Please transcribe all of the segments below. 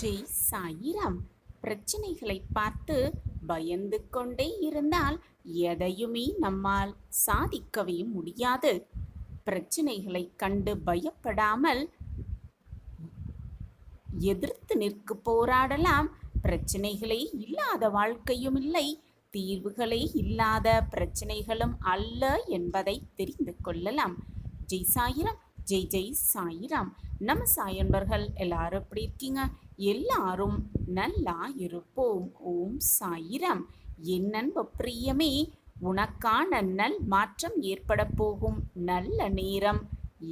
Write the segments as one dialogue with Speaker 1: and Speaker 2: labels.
Speaker 1: ஜெய் சாயிராம். பிரச்சனைகளை பார்த்து பயந்து கொண்டே இருந்தால் எதையுமே நம்மால் சாதிக்கவே முடியாது. பிரச்சனைகளை கண்டு பயப்படாமல் எதிர்த்து நிற்க போராடலாம். பிரச்சனைகளே இல்லாத வாழ்க்கையும் இல்லை, தீர்வுகளே இல்லாத பிரச்சனைகளும் அல்ல என்பதை தெரிந்து கொள்ளலாம். ஜெய் சாயிராம். ஜெய் ஜெய் சாயிராம். நம்ம சாயன்பர்கள் எல்லாரும் எப்படி இருக்கீங்க? எல்லாரும் நல்லா இருப்போம். ஓம் சாயிராம். என் நண்பு பிரியமே, உனக்கான நல் மாற்றம் ஏற்பட போகும் நல்ல நேரம்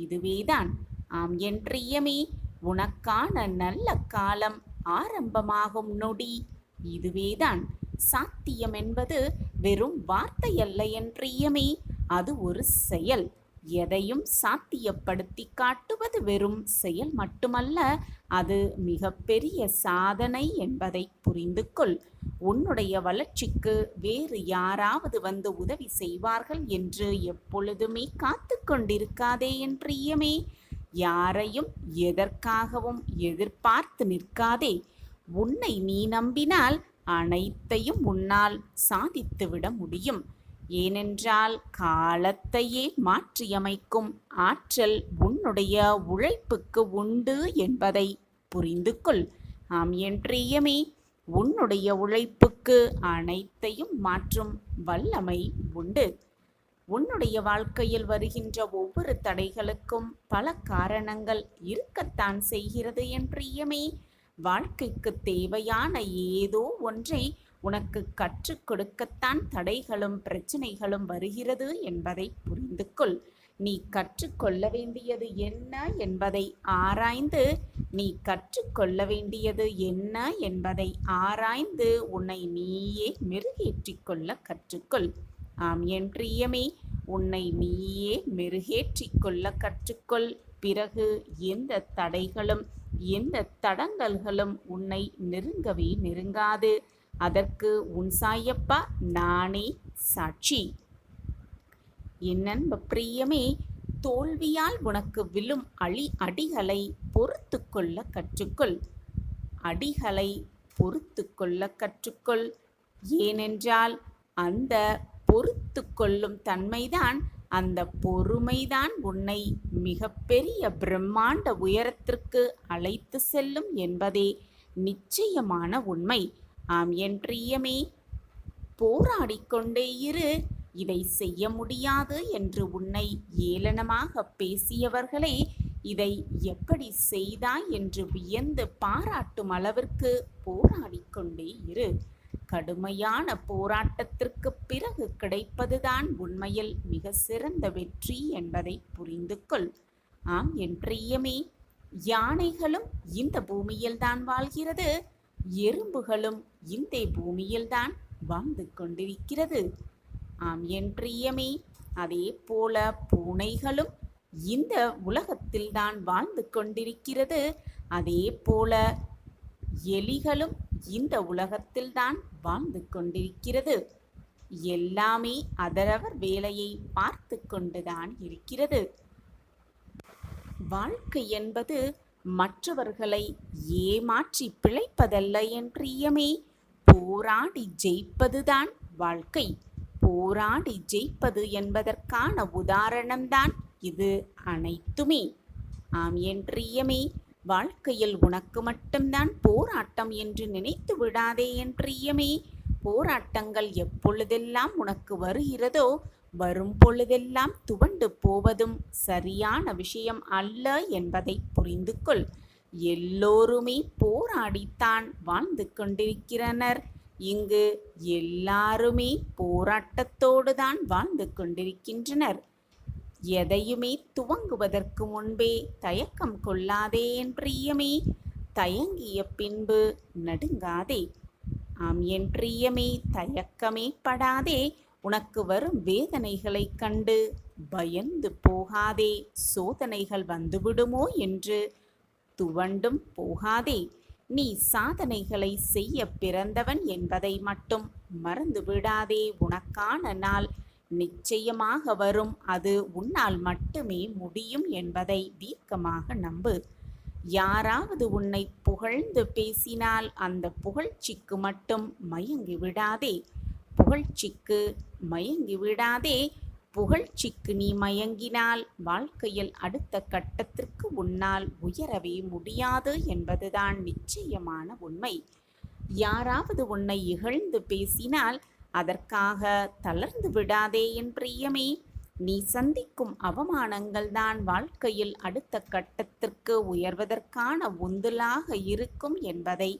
Speaker 1: இதுவேதான். ஆம் என் பிரியமே, உனக்கான நல்ல காலம் ஆரம்பமாகும் நொடி இதுவேதான். சாத்தியம் என்பது வெறும் வார்த்தை அல்ல என் பிரியமே, அது ஒரு செயல். எதையும் சாத்தியப்படுத்தி காட்டுவது வெறும் செயல் மட்டுமல்ல, அது மிகப்பெரிய சாதனை என்பதை புரிந்து கொள். உன்னுடைய வளர்ச்சிக்கு வேறு யாராவது வந்து உதவி செய்வார்கள் என்று எப்பொழுதுமே காத்து கொண்டிருக்காதே என் பிரியமே. யாரையும் எதற்காகவும் எதிர்பார்த்து நிற்காதே. உன்னை நீ நம்பினால் அனைத்தையும் உன்னால் சாதித்துவிட முடியும். ஏனென்றால் காலத்தையே மாற்றியமைக்கும் ஆற்றல் உன்னுடைய உழைப்புக்கு உண்டு என்பதை புரிந்து கொள். ஆம் என் பிரியமே, உன்னுடைய உழைப்புக்கு அனைத்தையும் மாற்றும் வல்லமை உண்டு. உன்னுடைய வாழ்க்கையில் வருகின்ற ஒவ்வொரு தடைகளுக்கும் பல காரணங்கள் இருக்கத்தான் செய்கிறது என் பிரியமே. வாழ்க்கைக்கு தேவையான ஏதோ ஒன்றை உனக்கு கற்றுக் கொடுக்கத்தான் தடைகளும் பிரச்சனைகளும் வருகிறது என்பதை புரிந்து கொள். நீ கற்றுக்கொள்ள வேண்டியது என்ன என்பதை ஆராய்ந்து உன்னை நீயே மெருகேற்றிக் கொள்ள கற்றுக்கொள். ஆம் என் பிரியமே, உன்னை நீயே மெருகேற்றிக் கொள்ள கற்றுக்கொள். பிறகு எந்த தடைகளும் எந்த தடங்கல்களும் உன்னை நெருங்கவே நெருங்காது. அதற்கு உன் சாயப்பா நானே சாட்சி. என் நண்பு பிரியமே, தோல்வியால் உனக்கு விழும் அடிகளை பொறுத்து கொள்ள கற்றுக்கொள். அடிகளை பொறுத்து கொள்ள கற்றுக்கொள். ஏனென்றால் அந்த பொறுத்து கொள்ளும் தன்மைதான், அந்த பொறுமைதான் உன்னை மிகப்பெரிய பிரம்மாண்ட உயரத்திற்கு அழைத்து செல்லும் என்பதே நிச்சயமான உண்மை. ஆம் என் பிரியமே, போராடிக்கொண்டே இரு. இதை செய்ய முடியாது என்று உன்னை ஏளனமாக பேசியவர்களே இதை எப்படி செய்தாய் என்று வியந்து பாராட்டும் அளவிற்கு போராடிக்கொண்டே இரு. கடுமையான போராட்டத்திற்கு பிறகு கிடைப்பதுதான் உண்மையில் மிக சிறந்த வெற்றி என்பதை புரிந்து கொள். ஆம் என் பிரியமே, யானைகளும் இந்த பூமியில்தான் வாழ்கிறது, எறும்புகளும் இந்த பூமியில்தான் வாழ்ந்து கொண்டிருக்கிறது. ஆம் என் பிரியமே, அதே போல பூனைகளும் இந்த உலகத்தில்தான் வாழ்ந்து கொண்டிருக்கிறது. அதே போல எலிகளும் இந்த உலகத்தில்தான் வாழ்ந்து கொண்டிருக்கிறது. எல்லாமே அதரவர் வேலையை பார்த்து கொண்டுதான் இருக்கிறது. வாழ்க்கை என்பது மற்றவர்களை ஏமாற்றி பிழைப்பதல்ல என் பிரியமே, போராடி ஜெயிப்பதுதான் வாழ்க்கை. போராடி ஜெயிப்பது என்பதற்கான உதாரணம்தான் இது அனைத்துமே. ஆம் என் பிரியமே, வாழ்க்கையில் உனக்கு மட்டும்தான் போராட்டம் என்று நினைத்து விடாதே என் பிரியமே. போராட்டங்கள் எப்பொழுதெல்லாம் உனக்கு வருகிறதோ வரும் பொழுதெல்லாம் துவண்டு போவதும் சரியான விஷயம் அல்ல என்பதை புரிந்து கொள். எல்லோருமே போராடித்தான் வாழ்ந்து கொண்டிருக்கிறனர். இங்கு எல்லாருமே போராட்டத்தோடு தான் வாழ்ந்து கொண்டிருக்கின்றனர். எதையுமே துவங்குவதற்கு முன்பே தயக்கம் கொள்ளாதே என் பிரியமே. தயங்கிய பின்பு நடுங்காதே. ஆம் என் பிரியமே, தயக்கமே படாதே. உனக்கு வரும் வேதனைகளை கண்டு பயந்து போகாதே. சோதனைகள் வந்துவிடுமோ என்று துவண்டும் போகாதே. நீ சாதனைகளை செய்ய பிறந்தவன் என்பதை மட்டும் மறந்து விடாதே. உனக்கான நாள் நிச்சயமாக வரும். அது உன்னால் மட்டுமே முடியும் என்பதை தீர்க்கமாக நம்பு. யாராவது உன்னை புகழ்ந்து பேசினால் அந்த புகழ்ச்சிக்கு மட்டும் மயங்கி விடாதே. புகழ்ச்சிக்கு மயங்கி விடாதே. புகழ்ச்சிக்கு நீ மயங்கினால் வாழ்க்கையில் அடுத்த கட்டத்திற்கு உன்னால் உயரவே முடியாது என்பதுதான் நிச்சயமான உண்மை. யாராவது உன்னை இகழ்ந்து பேசினால் அதற்காக தளர்ந்து விடாதே என் பிரியமே. நீ சந்திக்கும் அவமானங்கள் தான் வாழ்க்கையில் அடுத்த கட்டத்திற்கு உயர்வதற்கான உந்துலாக இருக்கும் என்பதை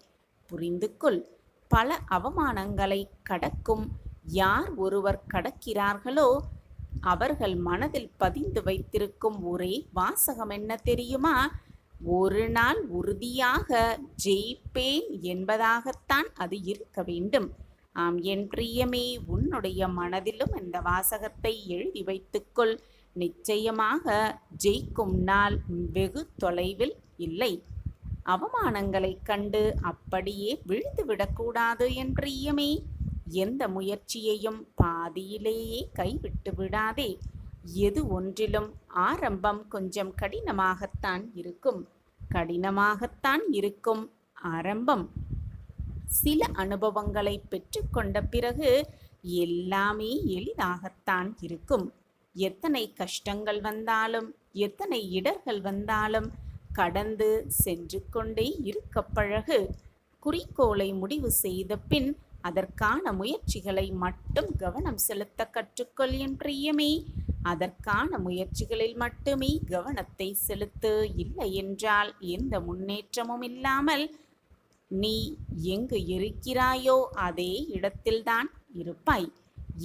Speaker 1: புரிந்து கொள். பல அவமானங்களை கடக்கும் யார் ஒருவர் கடக்கிறார்களோ அவர்கள் மனதில் பதிந்து வைத்திருக்கும் ஒரே வாசகம் என்ன தெரியுமா? ஒரு நாள் உறுதியாக ஜெயிப்பேன் என்பதாகத்தான் அது இருக்க வேண்டும். ஆம் என் பிரியமே, உன்னுடைய மனதிலும் இந்த வாசகத்தை எழுதி வைத்துக்கொள். நிச்சயமாக ஜெயிக்கும் நாள் வெகு தொலைவில் இல்லை. அவமானங்களைக் கண்டு அப்படியே விழுந்துவிடக்கூடாது என் பிரியமே. எந்த முயற்சியையும் பாதியிலேயே கைவிட்டு விடாதே. எது ஒன்றிலும் ஆரம்பம் கொஞ்சம் கடினமாகத்தான் இருக்கும் ஆரம்பம். சில அனுபவங்களை பெற்றுக்கொண்ட பிறகு எல்லாமே எளிதாகத்தான் இருக்கும். எத்தனை கஷ்டங்கள் வந்தாலும் எத்தனை இடர்கள் வந்தாலும் கடந்து சென்று கொண்டே இருக்க பழகு. குறிக்கோளை முடிவு செய்த பின் அதற்கான முயற்சிகளை மட்டும் கவனம் செலுத்த கற்றுக்கொள் என் பிரியமே. அதற்கான முயற்சிகளில் மட்டுமே கவனத்தை செலுத்து. இல்லை என்றால் எந்த முன்னேற்றமும் இல்லாமல் நீ எங்கு இருக்கிறாயோ அதே இடத்தில்தான் இருப்பாய்.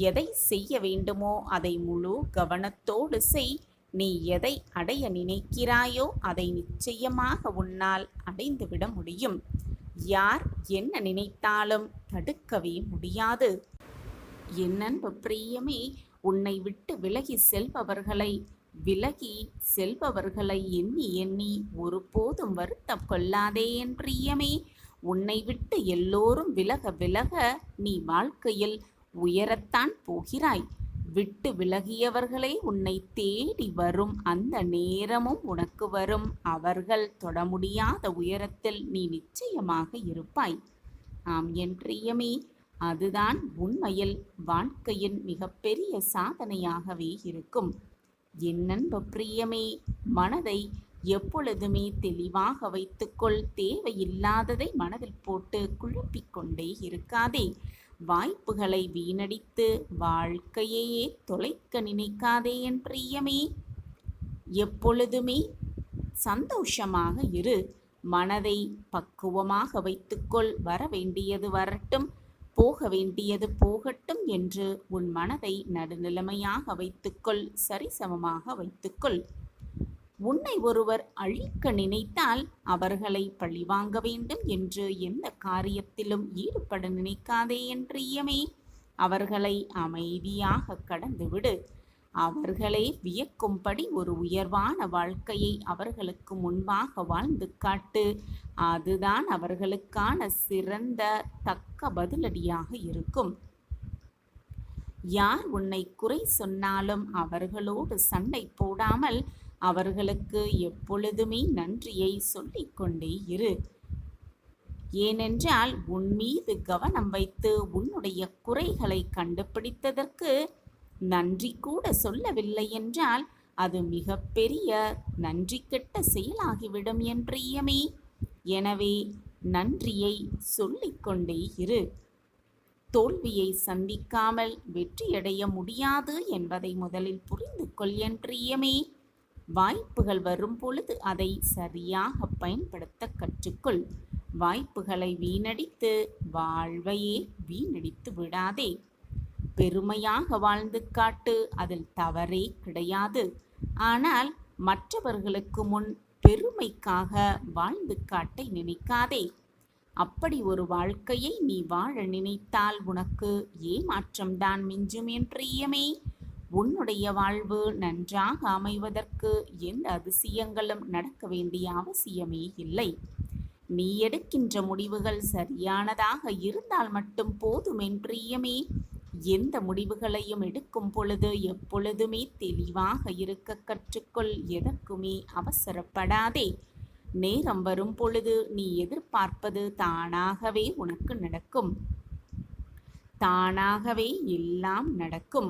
Speaker 1: எதை செய்ய வேண்டுமோ அதை முழு கவனத்தோடு செய். நீ எதை அடைய நினைக்கிறாயோ அதை நிச்சயமாக உன்னால் அடைந்துவிட முடியும். யார் என்ன நினைத்தாலும் தடுக்கவே முடியாது. என் அன்பு பிரியமே, உன்னை விட்டு விலகி செல்பவர்களை எண்ணி எண்ணி ஒருபோதும் வருத்தம் கொள்ளாதே என் பிரியமே. உன்னை விட்டு எல்லோரும் விலக விலக நீ வாழ்க்கையில் உயரத்தான் போகிறாய். விட்டு விலகியவர்களே உன்னை தேடி வரும் அந்த நேரமும் உனக்கு வரும். அவர்கள் தொட முடியாத உயரத்தில் நீ நிச்சயமாக இருப்பாய். ஆம் என் பிரியமே, அதுதான் உண்மையில் வாழ்க்கையின் மிகப்பெரிய சாதனையாகவே இருக்கும். என் அன்பு பிரியமே, மனதை எப்பொழுதுமே தெளிவாக வைத்துக்கொள். தேவையில்லாததை மனதில் போட்டு குழப்பிக்கொண்டே இருக்காதே. வாய்ப்புகளை வீணடித்து வாழ்க்கையையே தொலைக்க நினைக்காதே என் பிரியமே. எப்பொழுதுமே சந்தோஷமாக இரு. மனதை பக்குவமாக வைத்துக்கொள். வர வேண்டியது வரட்டும், போக வேண்டியது போகட்டும் என்று உன் மனதை நடுநிலைமையாக வைத்துக்கொள். சரிசமமாக வைத்துக்கொள். உன்னை ஒருவர் அழிக்க நினைத்தால் அவர்களை பழிவாங்க வேண்டும் என்று எந்த காரியத்திலும் ஈடுபட நினைக்காதே என் பிரியமே. அவர்களை அமைதியாக கடந்துவிடு. அவர்களே வியக்கும்படி ஒரு உயர்வான வாழ்க்கையை அவர்களுக்கு முன்பாக வாழ்ந்து காட்டு. அதுதான் அவர்களுக்கான சிறந்த தக்க பதிலடியாக இருக்கும். யார் உன்னை குறை சொன்னாலும் அவர்களோடு சண்டை போடாமல் அவர்களுக்கு எப்பொழுதுமே நன்றியை சொல்லிக்கொண்டே இரு. ஏனென்றால் உன் மீது கவனம் வைத்து உன்னுடைய குறைகளை கண்டுபிடித்ததற்கு நன்றி கூட சொல்லவில்லை என்றால் அது மிகப்பெரிய நன்றி கெட்ட செயலாகிவிடும் என் பிரியமே. எனவே நன்றியை சொல்லிக்கொண்டே இரு. தோல்வியை சந்திக்காமல் வெற்றியடைய முடியாது என்பதை முதலில் புரிந்து கொள் என் பிரியமே. வாய்ப்புகள் வரும் பொழுது அதை சரியாக பயன்படுத்த கற்றுக்கொள். வாய்ப்புகளை வீணடித்து வாழ்வையே வீணடித்து விடாதே. பெருமையாக வாழ்ந்து காட்டு, அதில் தவறே கிடையாது. ஆனால் மற்றவர்களுக்கு முன் பெருமைக்காக வாழ்ந்து காட்ட நினைக்காதே. அப்படி ஒரு வாழ்க்கையை நீ வாழ நினைத்தால் உனக்கு ஏமாற்றம்தான் மிஞ்சும் என் பிரியமே. உன்னுடைய வாழ்வு நன்றாக அமைவதற்கு எந்த அதிசயங்களும் நடக்க வேண்டிய அவசியமே இல்லை. நீ எடுக்கின்ற முடிவுகள் சரியானதாக இருந்தால் மட்டும் போதும் என் பிரியமே. எந்த முடிவுகளையும் எடுக்கும் பொழுது எப்பொழுதுமே தெளிவாக இருக்க கற்றுக்கொள். எதற்குமே அவசரப்படாதே. நேரம் வரும் பொழுது நீ எதிர்பார்ப்பது தானாகவே உனக்கு நடக்கும். தானாகவே எல்லாம் நடக்கும்.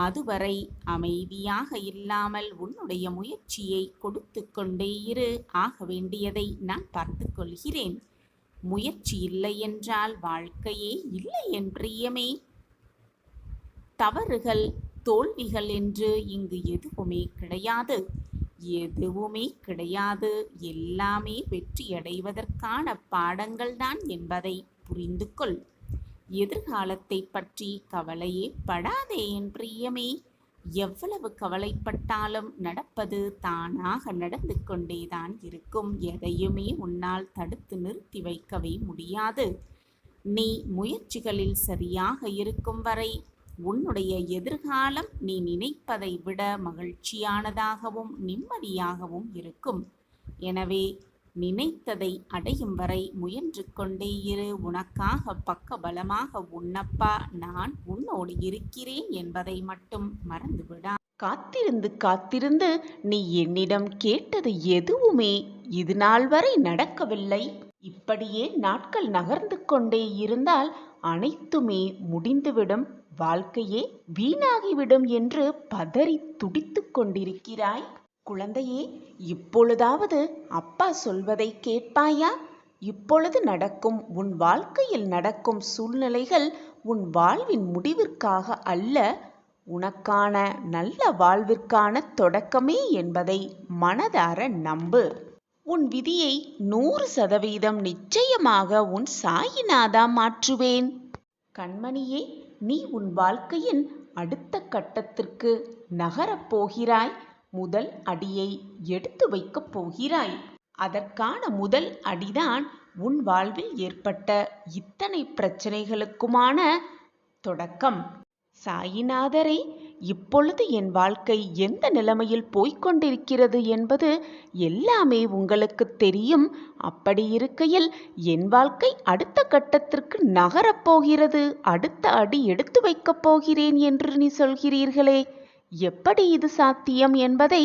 Speaker 1: அதுவரை அமைதியாக இல்லாமல் உன்னுடைய முயற்சியை கொடுத்து கொண்டே இரு. ஆக வேண்டியதை நான் பார்த்து கொள்கிறேன். முயற்சி இல்லை என்றால் வாழ்க்கையே இல்லை என் பிரியமே. தவறுகள் தோல்விகள் என்று இங்கு எதுவுமே கிடையாது. எதுவுமே கிடையாது. எல்லாமே வெற்றியடைவதற்கான பாடங்கள்தான் என்பதை புரிந்து கொள். எதிர்காலத்தை பற்றி கவலையே படாதே என் பிரியமே. எவ்வளவு கவலைப்பட்டாலும் நடப்பது தானாக நடந்து கொண்டேதான் இருக்கும். எதையுமே உன்னால் தடுத்து நிறுத்தி வைக்கவே முடியாது. நீ முயற்சிகளில் சரியாக இருக்கும் வரை உன்னுடைய எதிர்காலம் நீ நினைப்பதை விட மகிழ்ச்சியானதாகவும் நிம்மதியாகவும் இருக்கும். எனவே நினைத்ததை அடையும் வரை முயன்று கொண்டே இரு. உனக்காக பக்கபலமாக உன்னப்பா நான் உன்னோடு இருக்கிறேன் என்பதை மட்டும் மறந்துவிடா.
Speaker 2: காத்திருந்து காத்திருந்து நீ என்னிடம் கேட்டது எதுவுமே இது நாள் வரை நடக்கவில்லை. இப்படியே நாட்கள் நகர்ந்து கொண்டே இருந்தால் அனைத்துமே முடிந்துவிடும், வாழ்க்கையே வீணாகிவிடும் என்று பதறி துடித்து கொண்டிருக்கிறாய். குழந்தையே, இப்பொழுதாவது அப்பா சொல்வதை கேட்பாயா? இப்பொழுது நடக்கும் உன் வாழ்க்கையில் நடக்கும் சூழ்நிலைகள் உன் வாழ்வின் முடிவிற்காக அல்ல, உனக்கான நல்ல வாழ்விற்கான தொடக்கமே என்பதை மனதார நம்பு. உன் விதியை 100% நிச்சயமாக உன் சாயிநாதா மாற்றுவேன். கண்மணியே, நீ உன் வாழ்க்கையின் அடுத்த கட்டத்திற்கு நகரப் போகிறாய். முதல் அடியை எடுத்து வைக்கப் போகிறாய். அதற்கான முதல் அடிதான் உன் வாழ்வில் ஏற்பட்ட இத்தனை பிரச்சனைகளுக்குமான தொடக்கம். சாயிநாதரே, இப்பொழுது என் வாழ்க்கை எந்த நிலைமையில் போய்கொண்டிருக்கிறது என்பது எல்லாமே உங்களுக்கு தெரியும். அப்படி இருக்கையில் என் வாழ்க்கை அடுத்த கட்டத்திற்கு நகரப் போகிறது, அடுத்த அடி எடுத்து வைக்கப் போகிறேன் என்று நீ சொல்கிறீர்களே, எப்படி இது சாத்தியம் என்பதை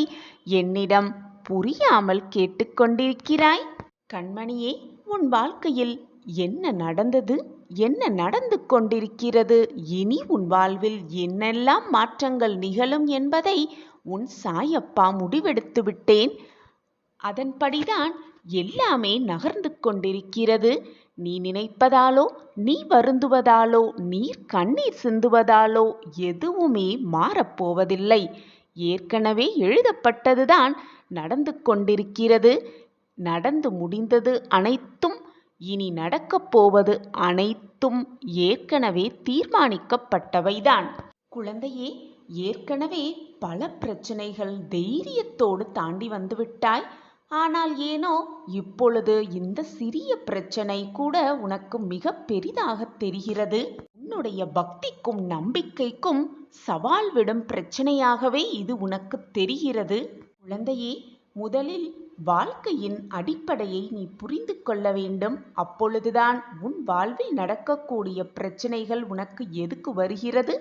Speaker 2: என்னிடம் புரியாமல் கேட்டுக்கொண்டிருக்கிறாய். கண்மணியே, உன் வாழ்க்கையில் என்ன நடந்தது, என்ன நடந்து கொண்டிருக்கிறது, இனி உன் வாழ்வில் என்னெல்லாம் மாற்றங்கள் நிகழும் என்பதை உன் சாயப்பா முடிவெடுத்து விட்டேன். அதன்படிதான் எல்லாமே நகர்ந்து கொண்டிருக்கிறது. நீ நினைப்பதாலோ, நீ வருந்துவதாலோ, நீர் கண்ணீர் சிந்துவதாலோ எதுவுமே மாறப்போவதில்லை. ஏற்கனவே எழுதப்பட்டதுதான் நடந்து கொண்டிருக்கிறது. நடந்து முடிந்தது அனைத்தும், இனி நடக்கப் போவது அனைத்தும் ஏற்கனவே தீர்மானிக்கப்பட்டவைதான். குழந்தையே, ஏற்கனவே பல பிரச்சனைகள் தைரியத்தோடு தாண்டி வந்துவிட்டாய். ஆனால் ஏனோ இப்பொழுது இந்த சிறிய பிரச்சனை கூட உனக்கு மிக பெரிதாக தெரிகிறது. உன்னுடைய பக்திக்கும் நம்பிக்கைக்கும் சவால் விடும் பிரச்சனையாகவே இது உனக்கு தெரிகிறது. குழந்தையே, முதலில் வாழ்க்கையின் அடிப்படையை நீ புரிந்து கொள்ள வேண்டும். அப்பொழுதுதான் உன் வாழ்வில் நடக்கக்கூடிய பிரச்சனைகள் உனக்கு எதுக்கு வருகிறது,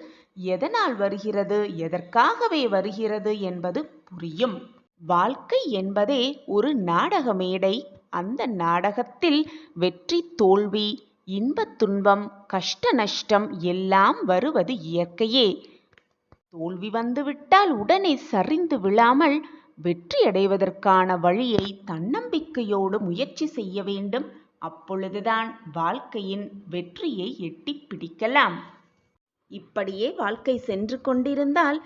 Speaker 2: எதனால் வருகிறது, எதற்காகவே வருகிறது என்பது புரியும். வாழ்க்கை என்பதே ஒரு நாடக மேடை. அந்த நாடகத்தில் வெற்றி தோல்வி, இன்ப துன்பம், கஷ்ட நஷ்டம் எல்லாம் வருவது இயற்கையே. தோல்வி வந்துவிட்டால் உடனே சரிந்து விழாமல் வெற்றி அடைவதற்கான வழியை தன்னம்பிக்கையோடு முயற்சி செய்ய வேண்டும். அப்பொழுதுதான் வாழ்க்கையின் வெற்றியை எட்டி பிடிக்கலாம். இப்படியே வாழ்க்கை சென்று கொண்டிருந்தால்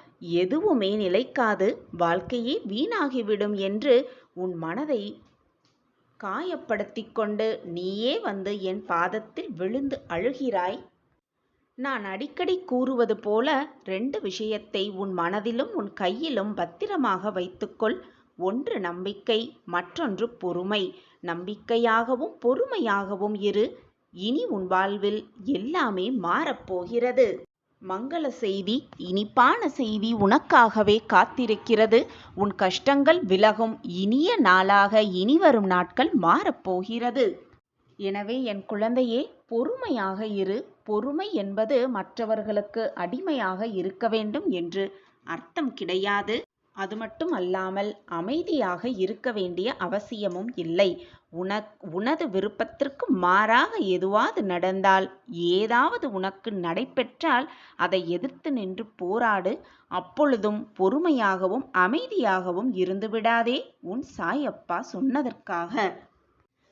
Speaker 2: எதுவுமே நிலைக்காது, வாழ்க்கையே வீணாகிவிடும் என்று உன் மனதை காயப்படுத்தி கொண்டு நீயே வந்து என் பாதத்தில் விழுந்து அழுகிறாய். நான் அடிக்கடி கூறுவது போல 2 விஷயத்தை உன் மனதிலும் உன் கையிலும் பத்திரமாக வைத்துக்கொள். ஒன்று நம்பிக்கை, மற்றொன்று பொறுமை. நம்பிக்கையாகவும் பொறுமையாகவும் இரு. இனி உன் வாழ்வில் எல்லாமே மாறப்போகிறது. மங்கள செய்தி, இனிப்பான செய்தி உனக்காகவே காத்திருக்கிறது. உன் கஷ்டங்கள் விலகும் இனிய நாளாக இனிவரும் நாட்கள் மாறப்போகிறது. எனவே என் குழந்தையே, பொறுமையாக இரு. பொறுமை என்பது மற்றவர்களுக்கு அடிமையாக இருக்க வேண்டும் என்று அர்த்தம் கிடையாது. அது மட்டும் அல்லாமல் அமைதியாக இருக்க வேண்டிய அவசியமும் இல்லை. உனது விருப்பத்திற்கு மாறாக எதுவாது நடந்தால், ஏதாவது உனக்கு நடைபெற்றால் அதை எதிர்த்து நின்று போராடு. அப்பொழுதும் பொறுமையாகவும் அமைதியாகவும் இருந்து விடாதே. உன் சாயப்பா சொன்னதற்காக.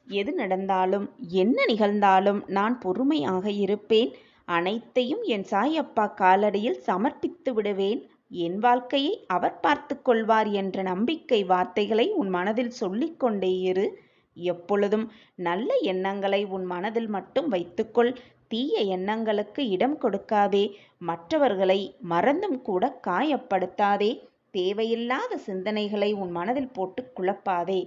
Speaker 2: எது நடந்தாலும் என்ன நிகழ்ந்தாலும் நான் பொறுமையாக இருப்பேன். அனைத்தையும் என் சாயப்பா காலடியில் சமர்ப்பித்து விடுவேன். என் வாழ்க்கையை அவர் பார்த்து கொள்வார் என்ற நம்பிக்கை வார்த்தைகளை உன் மனதில் சொல்லிக் கொண்டே இரு. எப்பொழுதும் நல்ல எண்ணங்களை உன் மனதில் மட்டும் வைத்துக்கொள். தீய எண்ணங்களுக்கு இடம் கொடுக்காதே. மற்றவர்களை மறந்தும் கூட காயப்படுத்தாதே. தேவையில்லாத சிந்தனைகளை உன் மனதில் போட்டு குழப்பாதே.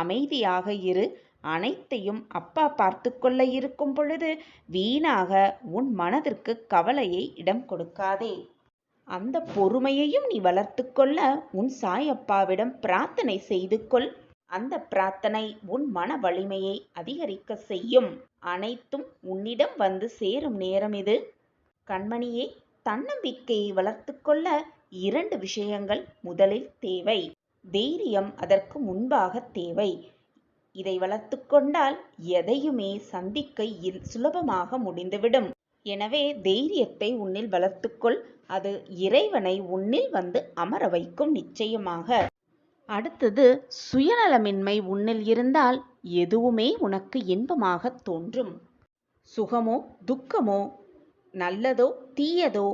Speaker 2: அமைதியாக இரு. அனைத்தையும் அப்பா பார்த்து கொள்ள இருக்கும் பொழுது வீணாக உன் மனதிற்கு கவலையை இடம் கொடுக்காதே. அந்த பொறுமையையும் நீ வளர்த்து கொள்ள உன் சாயப்பாவிடம் பிரார்த்தனை செய்து கொள். அந்த பிரார்த்தனை உன் மன வலிமையை அதிகரிக்க செய்யும். அனைத்தும் உன்னிடம் வந்து சேரும் நேரம் இது. கண்மணியே, தன்னம்பிக்கையை வளர்த்து கொள்ள 2 விஷயங்கள் முதலில் தேவை. தைரியம் அதற்கு முன்பாக தேவை. இதை வளர்த்து கொண்டால் எதையுமே சந்திக்க சுலபமாக முடிந்துவிடும். எனவே தைரியத்தை உன்னில் வளர்த்துக்கொள். அது இறைவனை உன்னில் வந்து அமர வைக்கும் நிச்சயமாக. அடுத்தது, சுயநலமின்மை உன்னில் இருந்தால் எதுவுமே உனக்கு இன்பமாக தோன்றும். சுகமோ துக்கமோ, நல்லதோ தீயதோ,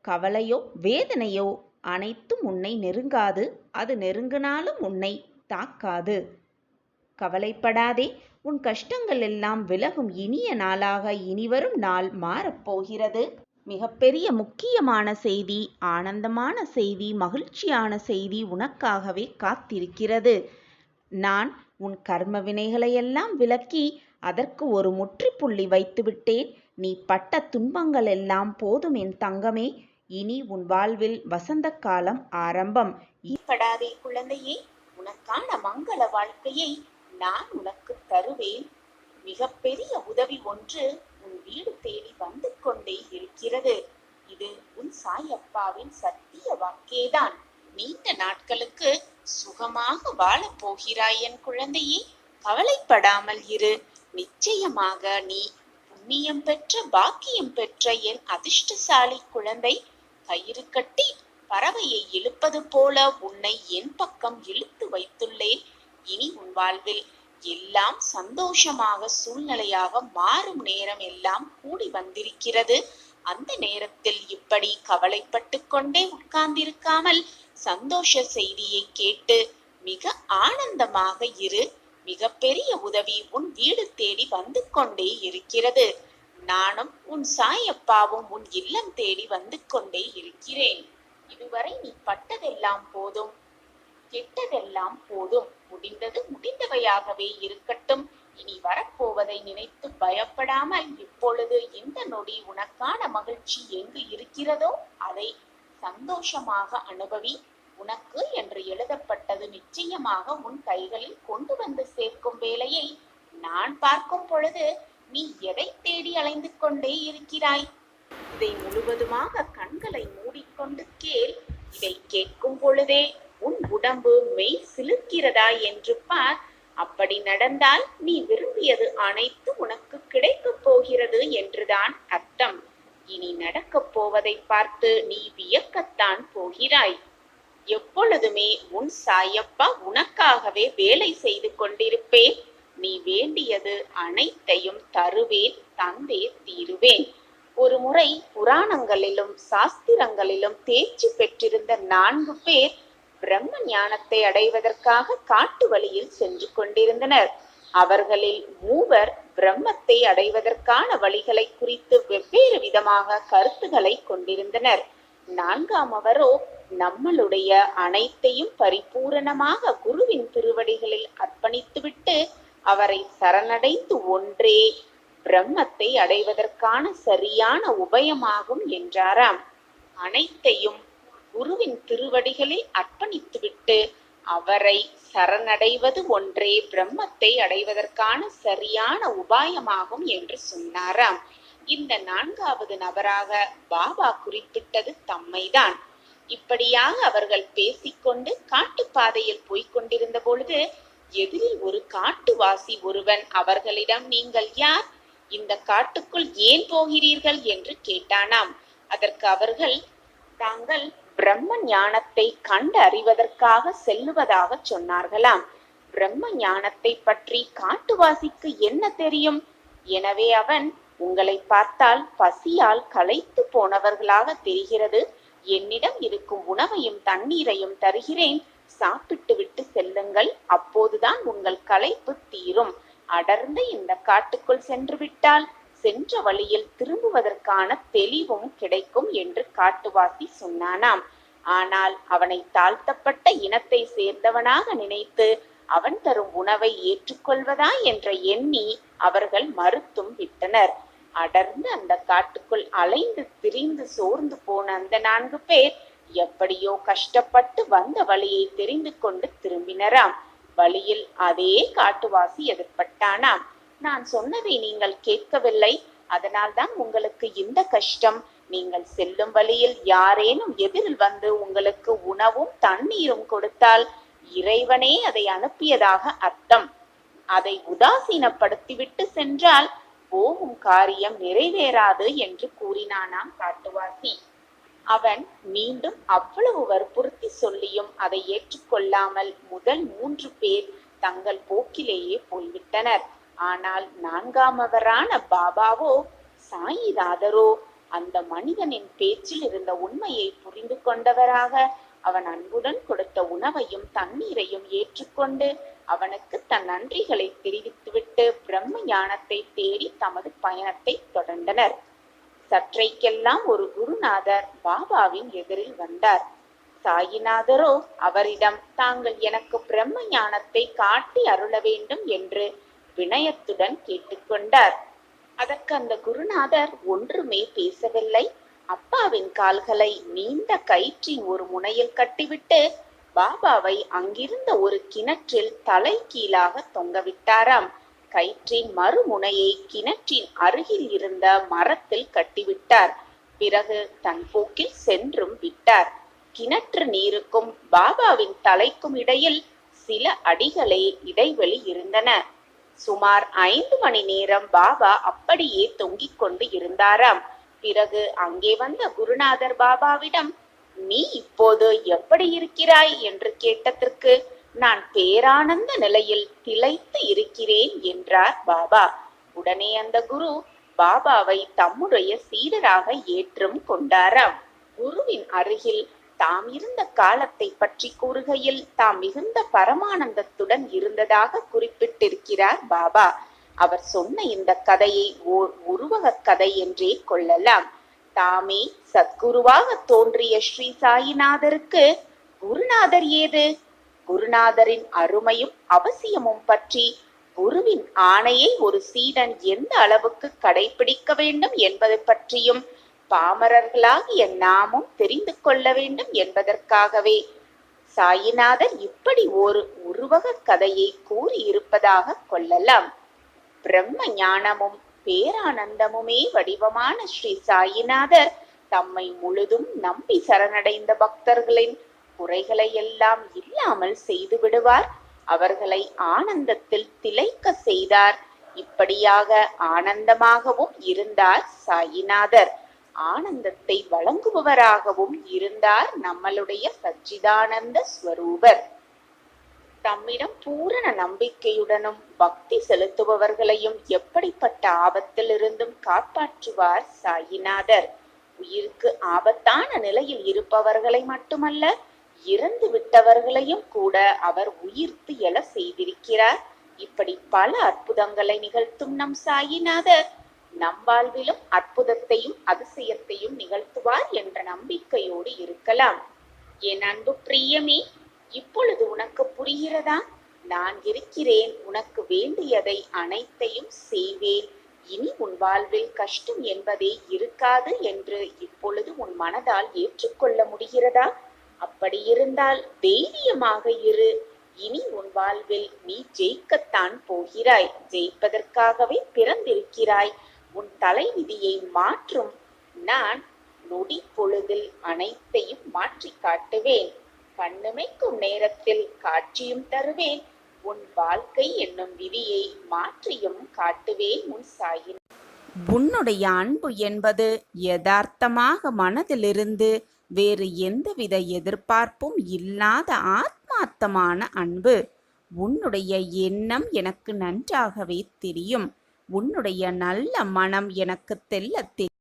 Speaker 2: கவலையோ வேதனையோ அனைத்தும் உன்னை நெருங்காது. அது நெருங்கினாலும் உன்னை தாக்காது. கவலைப்படாதே. உன் கஷ்டங்கள் எல்லாம் விலகும் இனிய நாளாக இனிவரும் நாள் மாறப்போகிறது. மிகப்பெரிய முக்கியமான செய்தி, ஆனந்தமான செய்தி, மகிழ்ச்சியான செய்தி உனக்காகவே காத்திருக்கிறது. நான் உன் கர்ம வினைகளையெல்லாம் விலக்கி அதற்கு ஒரு முற்றுப்புள்ளி வைத்துவிட்டேன். நீ பட்ட துன்பங்கள் எல்லாம் போதும் என் தங்கமே. இனி உன் வாழ்வில் வசந்த காலம் ஆரம்பம்.
Speaker 1: ஈப்படாதே குழந்தையே, உனக்கான மங்கள வாழ்க்கையை நான் உனக்கு தருவேன். மிகப்பெரிய உதவி ஒன்று உன் வீடு தேடி வந்து கொண்டே இருக்கிறது. இது உன் சாயப்பாவின் சத்திய வாக்கேதான். நீண்ட நாட்களுக்கு சுகமாக வாழப் போகிறாய் என் குழந்தையே. கவலைப்படாமல் இரு. நிச்சயமாக நீ புண்ணியம் பெற்ற பாக்கியம் பெற்ற என் அதிர்ஷ்டசாலி குழந்தை. கயிறு கட்டி பறவையை இழுப்பது போல உன்னை என் பக்கம் இழுத்து வைத்துள்ளேன். இனி உன் வாழ்வில் எல்லாம் சந்தோஷமாக சூழ்நிலையாக மாறும் நேரம் எல்லாம் கூடி வந்திருக்கிறது. அந்த நேரத்தில் இப்படி கவலைப்பட்டு கொண்டே உட்கார்ந்திருக்காமல் சந்தோஷ செய்தியை கேட்டு மிக ஆனந்தமாக இரு. மிகப்பெரிய உதவி உன் வீடு தேடி வந்து கொண்டே இருக்கிறது. நானும் உன் சாயப்பாவும் உன் இல்லம் தேடி வந்து கொண்டே இருக்கிறேன். இதுவரை நீ பட்டதெல்லாம் போதும், கெட்டதெல்லாம் போதும். முடிந்தது முடிந்தவையாகவே இருக்கட்டும். இனி வரப்போவதை நினைத்து பயப்படாமல் இப்பொழுது இந்த நொடி உனக்கான மகிழ்ச்சி எங்கு இருக்கிறதோ அதை சந்தோஷமாக அனுபவி. உனக்கு என்று எழுதப்பட்டது நிச்சயமாக உன் கைகளில் கொண்டு வந்து சேர்க்கும் வேலையை நான் பார்க்கும் பொழுது நீ எதை தேடி அலைந்து கொண்டே இருக்கிறாய்? இதை முழுவதுமாக கண்களை மூடிக்கொண்டு கேள். இதை கேட்கும் பொழுதே உன் உடம்பு மெய் சிலிர்க்கிறதா என்று பார். அப்படி நடந்தால் நீ விரும்பியது அனைத்து உனக்கு கிடைக்கப் போகிறது என்றுதான் அர்த்தம். இனி நடக்கப் போவதை பார்த்து நீ வியக்கத்தான் போகிறாய். எப்பொழுதுமே உன் சாயப்பா உனக்காகவே வேலை செய்து கொண்டிருப்பேன். நீ வேண்டியது அனைத்தையும் தருவேன், தந்தே தீருவேன். ஒரு முறை புராணங்களிலும் சாஸ்திரங்களிலும் தேர்ச்சி பெற்றிருந்த 4 பேர் பிரம்ம ஞானத்தை அடைவதற்காக காட்டு வழியில் சென்று கொண்டிருந்தனர். அவர்களில் 3 பிரம்மத்தை அடைவதற்கான வழிகளை குறித்து வெவ்வேறு விதமாக கருத்துக்களை கொண்டிருந்தனர். 4ஆமவரோ நம்மளுடைய அனைத்தையும் பரிபூரணமாக குருவின் திருவடிகளில் அர்ப்பணித்துவிட்டு அவரை சரணடைந்து ஒன்றே பிரம்மத்தை அடைவதற்கான சரியான உபயமாகும் என்றாராம். அனைத்தையும் குருவின் திருவடிகளில் அர்ப்பணித்துவிட்டு அவரை சரணடைவது ஒன்றே பிரம்மத்தை அடைவதற்கான சரியான உபாயமாகும் என்று சொன்னாராம். இந்த 4வது நபராக பாபா குறிப்பிட்டது தம்மைதான். இப்படியாக அவர்கள் பேசிக்கொண்டு காட்டுப்பாதையில் போய்க் கொண்டிருந்த பொழுது எதிரில் ஒரு காட்டுவாசி ஒருவன் அவர்களிடம், நீங்கள் யார்? இந்த காட்டுக்குள் ஏன் போகிறீர்கள் என்று கேட்டானாம். அதற்கு அவர்கள், தாங்கள் பிரம்ம ஞானத்தை கண்டு அறிவதற்காக செல்லுவதாக சொன்னார்களாம். பிரம்ம ஞானத்தை பற்றி காட்டுவாசிக்கு என்ன தெரியும்? எனவே அவன், உங்களை பார்த்தால் பசியால் களைத்து போனவர்களாக தெரிகிறது. என்னிடம் இருக்கும் உணவையும் தண்ணீரையும் தருகிறேன், சாப்பிட்டு விட்டு செல்லுங்கள், அப்போதுதான் உங்கள் களைப்பு தீரும். அடர்ந்த இந்த காட்டுக்குள் சென்று விட்டால் சென்ற வழியில் திரும்புவதற்கான தெளிவும் கிடைக்கும் என்று காட்டுவாசி சொன்னானாம். ஆனால் அவனை தாழ்த்தப்பட்ட இனத்தை சேர்ந்தவனாக நினைத்து அவன் தரும் உணவை ஏற்றுக்கொள்வதா என்று எண்ணி அவர்கள் மறுத்தும் விட்டனர். அடர்ந்து அந்த காட்டுக்குள் அலைந்து திரிந்து சோர்ந்து போன அந்த 4 பேர் எப்படியோ கஷ்டப்பட்டு வந்த வழியை தெரிந்து கொண்டு திரும்பினராம். வழியில் அதே காட்டுவாசி எதிர்பட்டானாம். நான் சொன்னதை நீங்கள் கேட்கவில்லை, அதனால்தான் உங்களுக்கு இந்த கஷ்டம். நீங்கள் செல்லும் வழியில் யாரேனும் எதிரில் வந்து உங்களுக்கு உணவும் தண்ணீரும் கொடுத்தால் இறைவனே அதை அனுப்பியதாக அர்த்தம். அதை உதாசீனப்படுத்திவிட்டு சென்றால் போகும் காரியம் நிறைவேறாது என்று கூறினானாம் காட்டுவாசி. அவன் மீண்டும் அவ்வளவு வற்புறுத்தி சொல்லியும் அதை ஏற்றுக்கொள்ளாமல் முதல் 3 பேர் தங்கள் போக்கிலேயே போய்விட்டனர். ஆனால் 4ஆமவரான பாபாவோ சாயிநாதரோ அந்த மனிதனின் பேச்சில் இருந்த உண்மையை புரிந்து கொண்டவராக அவன் அன்புடன் கொடுத்த உணவையும் தண்ணீரையும் ஏற்றுக்கொண்டு அவனுக்கு தன் நன்றிகளை தெரிவித்துவிட்டு பிரம்ம ஞானத்தை தேடி தமது பயணத்தை தொடர்ந்தனர். சற்றைக்கெல்லாம் ஒரு குருநாதர் பாபாவின் எதிரில் வந்தார். சாயிநாதரோ அவரிடம், தாங்கள் எனக்கு பிரம்ம ஞானத்தை காட்டி அருள வேண்டும் என்று வினயத்துடன் கேட்டுக்கொண்டார். அதற்கு அந்த குருநாதர் ஒன்றுமே பேசவில்லை. அப்பாவின் கால்களை நீண்ட கயிற்றின் ஒரு முனையில் கட்டிவிட்டு பாபாவை அங்கிருந்த ஒரு கிணற்றில் தலை கீழாக தொங்கவிட்டாராம். கயிற்றின் மறுமுனையை கிணற்றின் அருகில் இருந்த மரத்தில் கட்டிவிட்டார். பிறகு தன் போக்கில் சென்றும் விட்டார். கிணற்று நீருக்கும் பாபாவின் தலைக்கும் இடையில் சில அடிகளே இடைவெளி இருந்தன. சுமார் 5 மணி நேரம் பாபா அப்படியே தொங்கிக் கொண்டு இருந்தாராம். பிறகு அங்கே வந்த குருநாதர் பாபாவிடம், நீ இப்போது எப்படி இருக்கிறாய் என்று கேட்டதற்கு, நான் பேரானந்த நிலையில் திளைத்து இருக்கிறேன் என்றார் பாபா. உடனே அந்த குரு பாபாவை தம்முடைய சீடராக ஏற்றும் கொண்டாராம். குருவின் அருகில் தாம் இருந்த காலத்தை பற்றி கூறுகையில் தாம் மிகுந்த பரமானந்தத்துடன் இருந்ததாக குறிப்பிட்டிருக்கிறார் பாபா. அவர் சொன்ன இந்த கதையை ஓர் உருவக கதை என்றே கொள்ளலாம். தாமே சத்குருவாக தோன்றிய ஸ்ரீ சாயிநாதருக்கு குருநாதர் ஏது? குருநாதரின் அருமையும் அவசியமும் பற்றி, குருவின் ஆணையை ஒரு சீடன் எந்த அளவுக்கு கடைபிடிக்க வேண்டும் என்பது பற்றியும் பாமரர்களாகிய நாமும் தெரிந்து கொள்ள வேண்டும் என்பதற்காகவே சாயிநாதர் இப்படி ஒரு உருவக கதையை கூறியிருப்பதாக கொள்ளலாம். பிரம்ம ஞானமும் பேரானந்தமுமே வடிவமான ஸ்ரீ சாயிநாதர் தம்மை முழுதும் நம்பி சரணடைந்த பக்தர்களின் குறைகளை எல்லாம் இல்லாமல் செய்து விடுவார். அவர்களை ஆனந்தத்தில் திளைக்க செய்தார். இப்படியாக ஆனந்தமாகவும் இருந்தார் சாயிநாதர். ஆனந்தத்தை வழங்குபவராகவும் இருந்தார் நம்மளுடைய சச்சிதானந்த ஸ்வரூபர். தம்மிடம் பூரண நம்பிக்கையுடனும் பக்தி செலுத்துபவர்களையும் எப்படிப்பட்ட ஆபத்திலிருந்தும் காப்பாற்றுவார் சாயிநாதர். உயிருக்கு ஆபத்தான நிலையில் இருப்பவர்களை மட்டுமல்ல, இறந்து விட்டவர்களையும் கூட அவர் உயிர்த்து எழ செய்திருக்கிறார். இப்படி பல அற்புதங்களை நிகழ்த்தும் நம் சாயிநாதர் நம் வாழ்விலும் அற்புதத்தையும் அதிசயத்தையும் நிகழ்த்துவார் என்ற நம்பிக்கையோடு இருக்கலாம். என் அன்பு பிரியமே, இப்பொழுது உனக்கு புரிகிறதா? நான் இருக்கிறேன், உனக்கு வேண்டியதை அனைத்தையும் செய்வேன், இனி உன் வாழ்வில் கஷ்டம் என்பதே இருக்காது என்று இப்பொழுது உன் மனதால் ஏற்றுக்கொள்ள முடிகிறதா? அப்படி இருந்தால் தைரியமாக இரு. இனி உன் வாழ்வில் நீ ஜெயிக்கத்தான் போகிறாய். ஜெயிப்பதற்காகவே பிறந்திருக்கிறாய். உன் தலைவிதியை மாற்றும் நான் நொடி பொழுதில் அனைத்தையும் மாற்றி காட்டுவேன். கண்ணிமைக்கும் நேரத்தில் காட்சியும் தருவேன். உன் வாழ்க்கை என்னும் விதியை மாற்றியும் காட்டுவேன் உன் சாயின். உன்னுடைய அன்பு என்பது யதார்த்தமாக மனதிலிருந்து வேறு எந்தவித எதிர்பார்ப்பும் இல்லாத ஆத்மார்த்தமான அன்பு. உன்னுடைய எண்ணம் எனக்கு நன்றாகவே தெரியும். உன்னுடைய நல்ல மனம் எனக்கு தெள்ளத் தெரியும்.